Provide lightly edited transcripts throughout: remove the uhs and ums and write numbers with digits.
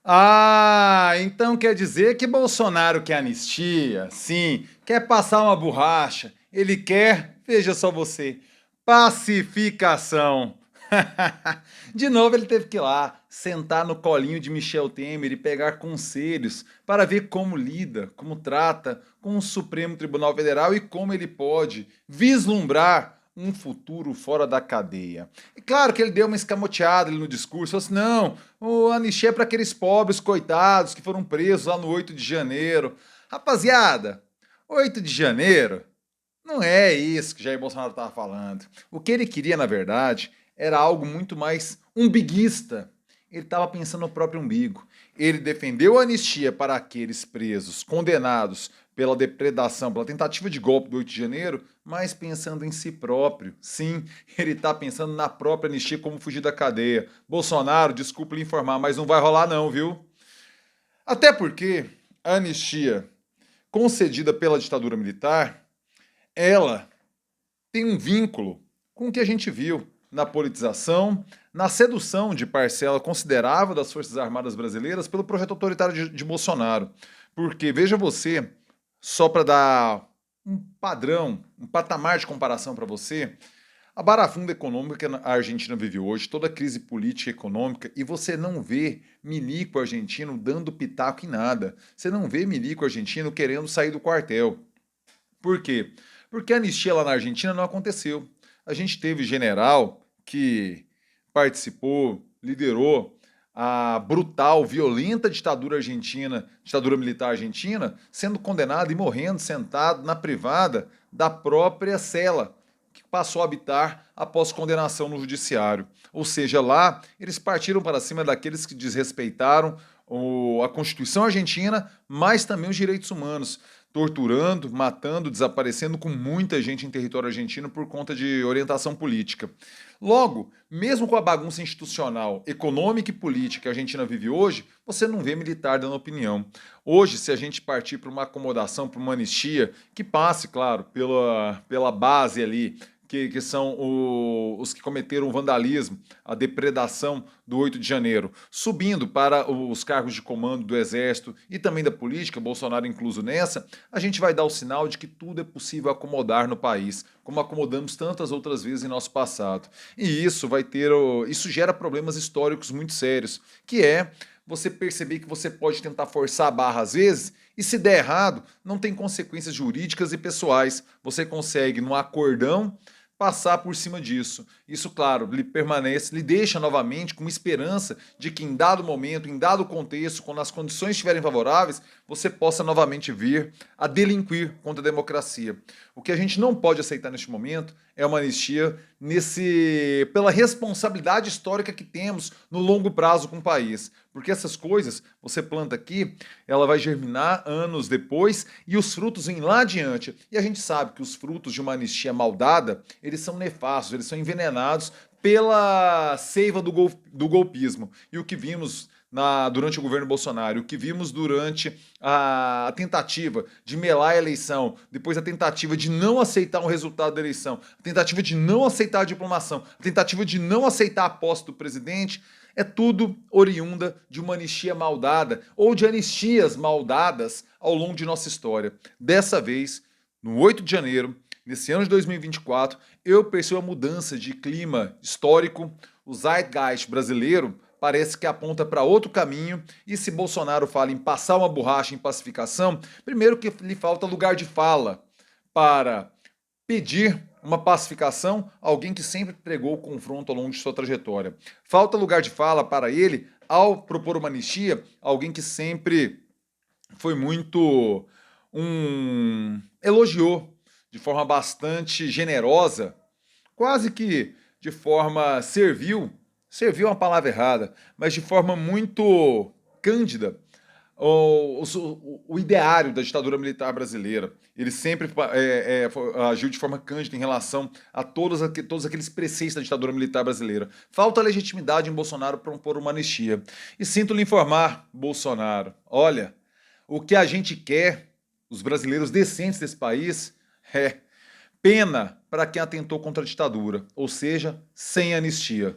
Ah, então quer dizer que Bolsonaro quer anistia? Sim, quer passar uma borracha. Ele quer, veja só você, pacificação. De novo ele teve que ir lá, sentar no colinho de Michel Temer e pegar conselhos para ver como lida, como trata com o Supremo Tribunal Federal e como ele pode vislumbrar um futuro fora da cadeia. E claro que ele deu uma escamoteada ali no discurso, falou assim, não, o anistia é para aqueles pobres coitados que foram presos lá no 8 de janeiro. Rapaziada, 8 de janeiro não é isso que Jair Bolsonaro estava falando. O que ele queria, na verdade, era algo muito mais umbiguista. Ele estava pensando no próprio umbigo. Ele defendeu a anistia para aqueles presos condenados pela depredação, pela tentativa de golpe do 8 de janeiro, mas pensando em si próprio. Sim, ele está pensando na própria anistia como fugir da cadeia. Bolsonaro, desculpe lhe informar, mas não vai rolar não, viu? Até porque a anistia concedida pela ditadura militar, ela tem um vínculo com o que a gente viu na politização, na sedução de parcela considerável das Forças Armadas brasileiras pelo projeto autoritário de Bolsonaro. Porque, veja você, só para dar um padrão, um patamar de comparação para você, a barafunda econômica que a Argentina vive hoje, toda a crise política e econômica, e você não vê milico argentino dando pitaco em nada. Você não vê milico argentino querendo sair do quartel. Por quê? Porque a anistia lá na Argentina não aconteceu. A gente teve general que participou, liderou a brutal, violenta ditadura argentina, ditadura militar argentina, sendo condenado e morrendo sentado na privada da própria cela, que passou a habitar após condenação no judiciário. Ou seja, lá eles partiram para cima daqueles que desrespeitaram a Constituição argentina, mas também os direitos humanos, torturando, matando, desaparecendo com muita gente em território argentino por conta de orientação política. Logo, mesmo com a bagunça institucional, econômica e política que a Argentina vive hoje, você não vê militar dando opinião. Hoje, se a gente partir para uma acomodação, para uma anistia, que passe, claro, pela base ali, que são os que cometeram o vandalismo, a depredação do 8 de janeiro, subindo para os cargos de comando do Exército e também da política, Bolsonaro incluso nessa, a gente vai dar o sinal de que tudo é possível acomodar no país, como acomodamos tantas outras vezes em nosso passado. E isso gera problemas históricos muito sérios, que é você perceber que você pode tentar forçar a barra às vezes, e se der errado, não tem consequências jurídicas e pessoais. Você consegue, num acordão, passar por cima disso. Isso, claro, lhe deixa novamente com uma esperança de que em dado momento, em dado contexto, quando as condições estiverem favoráveis, você possa novamente vir a delinquir contra a democracia. O que a gente não pode aceitar neste momento é uma anistia pela responsabilidade histórica que temos no longo prazo com o país. Porque essas coisas, você planta aqui, ela vai germinar anos depois e os frutos vêm lá adiante. E a gente sabe que os frutos de uma anistia mal dada, eles são nefastos, eles são envenenados pela seiva do golpismo. E o que vimos durante o governo Bolsonaro, o que vimos durante a tentativa de melar a eleição, depois a tentativa de não aceitar o resultado da eleição, a tentativa de não aceitar a diplomação, a tentativa de não aceitar a posse do presidente, é tudo oriunda de uma anistia mal dada ou de anistias mal dadas ao longo de nossa história. Dessa vez, no 8 de janeiro, nesse ano de 2024, eu percebo a mudança de clima histórico, o zeitgeist brasileiro parece que aponta para outro caminho, e se Bolsonaro fala em passar uma borracha em pacificação, primeiro que lhe falta lugar de fala para pedir uma pacificação a alguém que sempre pregou o confronto ao longo de sua trajetória. Falta lugar de fala para ele ao propor uma anistia, alguém que sempre foi muito elogiou de forma bastante generosa, quase que de forma servil é uma palavra errada, mas de forma muito cândida, o ideário da ditadura militar brasileira. Ele sempre agiu de forma cândida em relação a todos aqueles preceitos da ditadura militar brasileira. Falta legitimidade em Bolsonaro para propor uma anistia. E sinto lhe informar, Bolsonaro, olha, o que a gente quer, os brasileiros decentes desse país, é pena para quem atentou contra a ditadura, ou seja, sem anistia.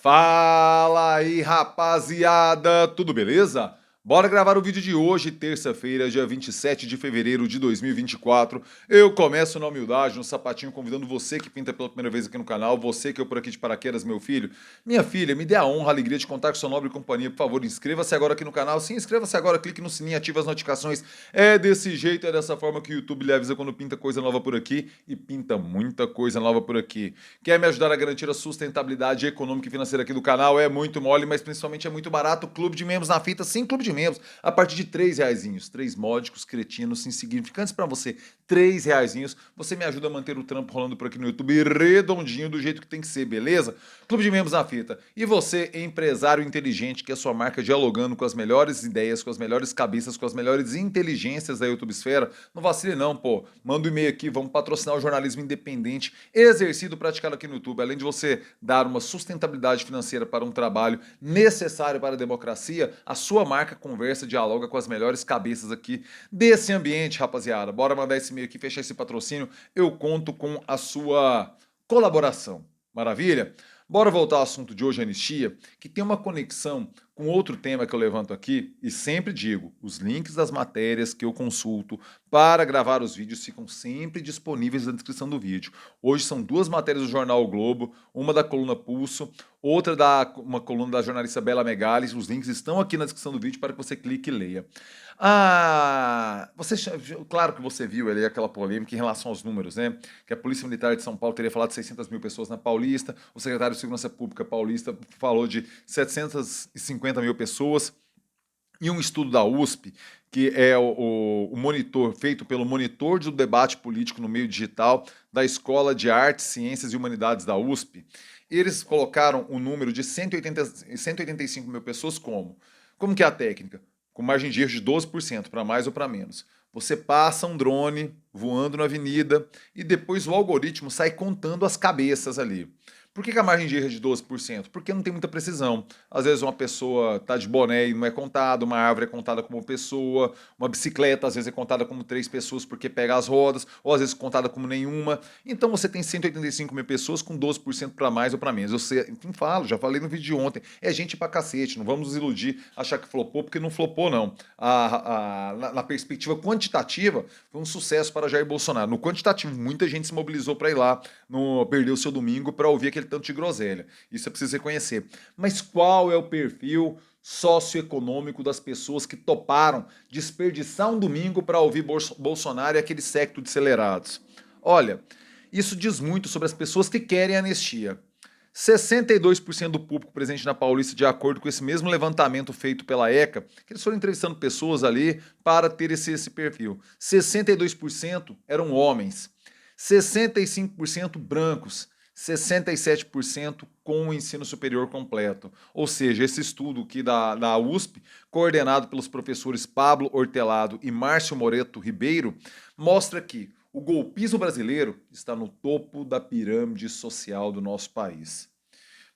Fala aí, rapaziada, tudo beleza? Bora gravar o vídeo de hoje, terça-feira, dia 27 de fevereiro de 2024. Eu começo na humildade, no sapatinho, convidando você que pinta pela primeira vez aqui no canal, você que é por aqui de paraquedas, meu filho. Minha filha, me dê a honra, a alegria de contar com sua nobre companhia. Por favor, inscreva-se agora aqui no canal. Sim, inscreva-se agora, clique no sininho, ative as notificações. É desse jeito, é dessa forma que o YouTube lhe avisa quando pinta coisa nova por aqui e pinta muita coisa nova por aqui. Quer me ajudar a garantir a sustentabilidade econômica e financeira aqui do canal? É muito mole, mas principalmente é muito barato. Clube de membros na fita, sim, clube de membros. A partir de R$3, três módicos, cretinos, insignificantes pra você. R$3, você me ajuda a manter o trampo rolando por aqui no YouTube redondinho do jeito que tem que ser, beleza? Clube de membros na fita. E você, empresário inteligente, que é sua marca dialogando com as melhores ideias, com as melhores cabeças, com as melhores inteligências da YouTubesfera, não vacile não, pô. Manda um e-mail aqui, vamos patrocinar o jornalismo independente, exercido, praticado aqui no YouTube. Além de você dar uma sustentabilidade financeira para um trabalho necessário para a democracia, a sua marca conversa, dialoga com as melhores cabeças aqui desse ambiente, rapaziada. Bora mandar esse e-mail aqui, fechar esse patrocínio. Eu conto com a sua colaboração. Maravilha? Bora voltar ao assunto de hoje, anistia, que tem uma conexão com outro tema que eu levanto aqui e sempre digo, os links das matérias que eu consulto para gravar os vídeos ficam sempre disponíveis na descrição do vídeo. Hoje são duas matérias do jornal o Globo, uma da coluna Pulso, outra uma coluna da jornalista Bela Megali. Os links estão aqui na descrição do vídeo para que você clique e leia. Claro que você viu ali aquela polêmica em relação aos números, né? Que a Polícia Militar de São Paulo teria falado de 600 mil pessoas na Paulista, o secretário de Segurança Pública paulista falou de 750 mil pessoas. E um estudo da USP, que é o monitor feito pelo monitor do debate político no meio digital da Escola de Artes, Ciências e Humanidades da USP, eles colocaram o número de 185 mil pessoas como? Como que é a técnica? Com margem de erro de 12%, para mais ou para menos. Você passa um drone voando na avenida e depois o algoritmo sai contando as cabeças ali. Por que a margem de erro é de 12%? Porque não tem muita precisão. Às vezes uma pessoa está de boné e não é contada, uma árvore é contada como pessoa, uma bicicleta às vezes é contada como 3 pessoas porque pega as rodas, ou às vezes contada como nenhuma. Então você tem 185 mil pessoas com 12% para mais ou para menos. Eu sei, enfim, já falei no vídeo de ontem, é gente pra cacete, não vamos nos iludir, achar que flopou, porque não flopou não. Na perspectiva quantitativa, foi um sucesso para Jair Bolsonaro. No quantitativo, muita gente se mobilizou para ir lá, perder o seu domingo para ouvir aquele tanto de groselha. Isso é preciso reconhecer. Mas qual é o perfil socioeconômico das pessoas que toparam desperdiçar um domingo para ouvir Bolsonaro e aquele séquito de acelerados? Olha, isso diz muito sobre as pessoas que querem anistia. 62% do público presente na Paulista, de acordo com esse mesmo levantamento feito pela ECA, que eles foram entrevistando pessoas ali para ter esse perfil. 62% eram homens, 65% brancos, 67% com o ensino superior completo. Ou seja, esse estudo aqui da USP, coordenado pelos professores Pablo Hortelado e Márcio Moreto Ribeiro, mostra que o golpismo brasileiro está no topo da pirâmide social do nosso país.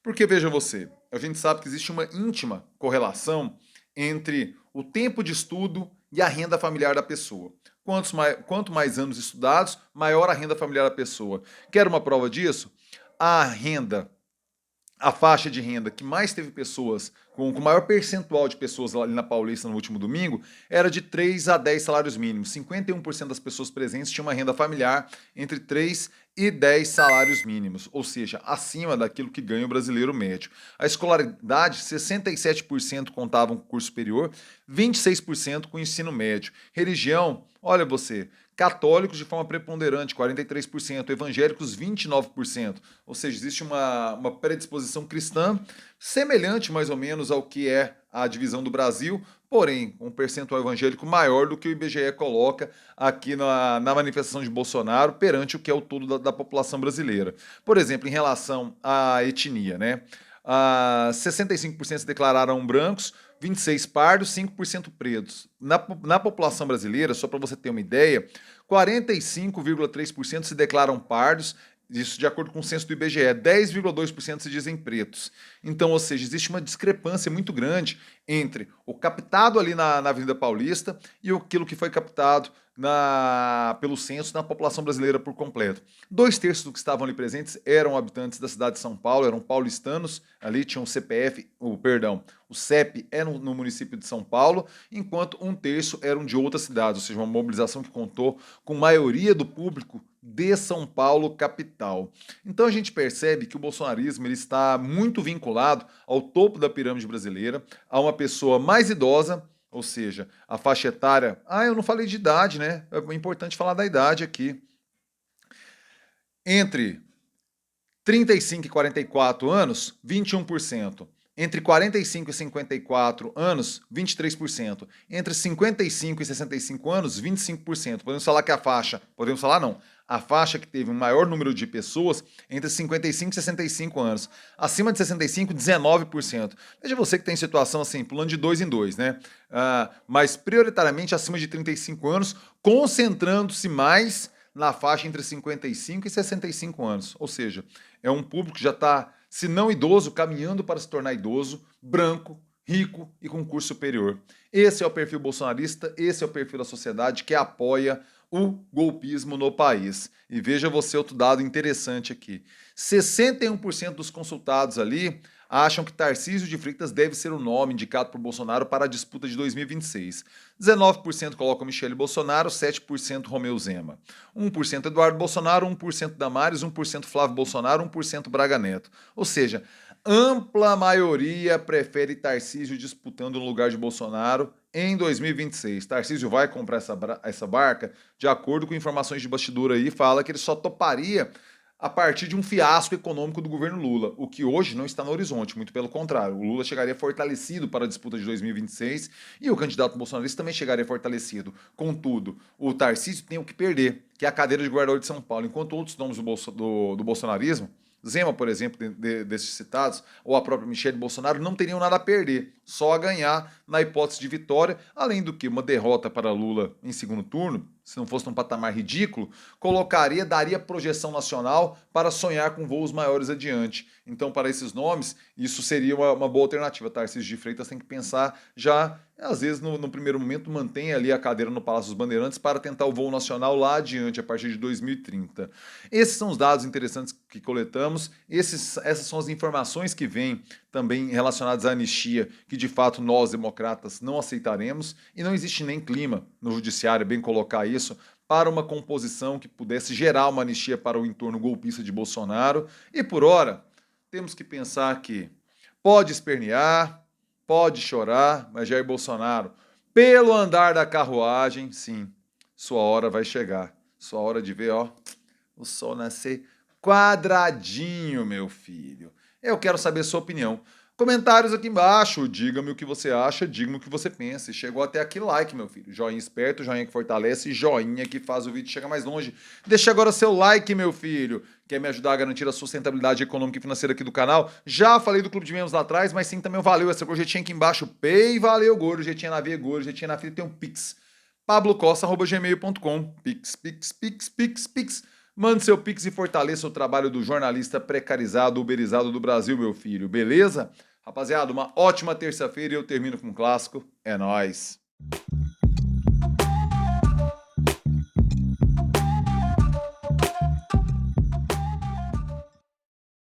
Porque, veja você, a gente sabe que existe uma íntima correlação entre o tempo de estudo e a renda familiar da pessoa. Quanto mais anos estudados, maior a renda familiar da pessoa. Quer uma prova disso? A faixa de renda que mais teve pessoas, com maior percentual de pessoas ali na Paulista no último domingo, era de 3 a 10 salários mínimos. 51% das pessoas presentes tinham uma renda familiar entre 3 e 10 salários mínimos, ou seja, acima daquilo que ganha o brasileiro médio. A escolaridade, 67% contavam com curso superior, 26% com ensino médio. Religião, olha você, católicos de forma preponderante, 43%, evangélicos, 29%. Ou seja, existe uma predisposição cristã semelhante mais ou menos ao que é a divisão do Brasil, porém, um percentual evangélico maior do que o IBGE coloca aqui na manifestação de Bolsonaro perante o que é o todo da população brasileira. Por exemplo, em relação à etnia, né? 65% se declararam brancos, 26% pardos, 5% pretos. Na população brasileira, só para você ter uma ideia, 45,3% se declaram pardos, isso de acordo com o censo do IBGE, 10,2% se dizem pretos. Então, ou seja, existe uma discrepância muito grande entre o captado ali na Avenida Paulista e aquilo que foi captado pelo censo na população brasileira por completo. 2/3 dos que estavam ali presentes eram habitantes da cidade de São Paulo, eram paulistanos, ali tinham o CPF, o CEP é no município de São Paulo, enquanto 1/3 eram de outras cidades, ou seja, uma mobilização que contou com maioria do público de São Paulo, capital. Então a gente percebe que o bolsonarismo ele está muito vinculado ao topo da pirâmide brasileira, a uma pessoa mais idosa, ou seja, a faixa etária. Ah, eu não falei de idade, né? É importante falar da idade aqui. Entre 35 e 44 anos, 21%. Entre 45 e 54 anos, 23%. Entre 55 e 65 anos, 25%. Podemos falar que a faixa, podemos falar não, a faixa que teve um maior número de pessoas entre 55 e 65 anos. Acima de 65, 19%. Veja você que tem situação assim, pulando de 2 em 2, né? Mas prioritariamente acima de 35 anos, concentrando-se mais na faixa entre 55 e 65 anos. Ou seja, é um público que já está, se não idoso, caminhando para se tornar idoso, branco, rico e com curso superior. Esse é o perfil bolsonarista, esse é o perfil da sociedade que apoia o golpismo no país. E veja você outro dado interessante aqui. 61% dos consultados ali acham que Tarcísio de Freitas deve ser o nome indicado por Bolsonaro para a disputa de 2026. 19% colocam Michele Bolsonaro, 7% Romeu Zema. 1% Eduardo Bolsonaro, 1% Damares, 1% Flávio Bolsonaro, 1% Braga Neto. Ou seja, ampla maioria prefere Tarcísio disputando no lugar de Bolsonaro em 2026. Tarcísio vai comprar essa barca? De acordo com informações de bastidor aí, fala que ele só toparia a partir de um fiasco econômico do governo Lula, o que hoje não está no horizonte, muito pelo contrário. O Lula chegaria fortalecido para a disputa de 2026 e o candidato bolsonarista também chegaria fortalecido. Contudo, o Tarcísio tem o que perder, que é a cadeira de governador de São Paulo, enquanto outros nomes do bolsonarismo, Zema, por exemplo, desses citados, ou a própria Michele Bolsonaro, não teriam nada a perder, só a ganhar na hipótese de vitória, além do que uma derrota para Lula em segundo turno, se não fosse num patamar ridículo, daria projeção nacional para sonhar com voos maiores adiante. Então, para esses nomes, isso seria uma boa alternativa. Tarcísio de Freitas tem que pensar já, às vezes, no primeiro momento, mantém ali a cadeira no Palácio dos Bandeirantes para tentar o voo nacional lá adiante, a partir de 2030. Esses são os dados interessantes que coletamos, essas são as informações que vêm também relacionadas à anistia, que de fato nós, democratas, não aceitaremos, e não existe nem clima no judiciário, é bem colocar isso, para uma composição que pudesse gerar uma anistia para o entorno golpista de Bolsonaro. E por ora, temos que pensar que pode espernear, pode chorar, mas Jair Bolsonaro, pelo andar da carruagem, sim, sua hora vai chegar. Sua hora de ver, ó, o sol nascer quadradinho, meu filho. Eu quero saber sua opinião. Comentários aqui embaixo, diga-me o que você acha, diga-me o que você pensa. E chegou até aqui, like, meu filho. Joinha esperto, joinha que fortalece, joinha que faz o vídeo chegar mais longe. Deixa agora seu like, meu filho. Quer me ajudar a garantir a sustentabilidade econômica e financeira aqui do canal? Já falei do Clube de Membros lá atrás, mas sim também o Valeu. Essa gorjetinha aqui embaixo, Pay, valeu, gordo. Jetinha na veia, gordo. Jetinha na filha, tem um Pix. pablocosta@gmail.com. Pix, pix, pix, pix, pix. Mande seu pix e fortaleça o trabalho do jornalista precarizado, uberizado do Brasil, meu filho, beleza? Rapaziada, uma ótima terça-feira e eu termino com um clássico. É nóis!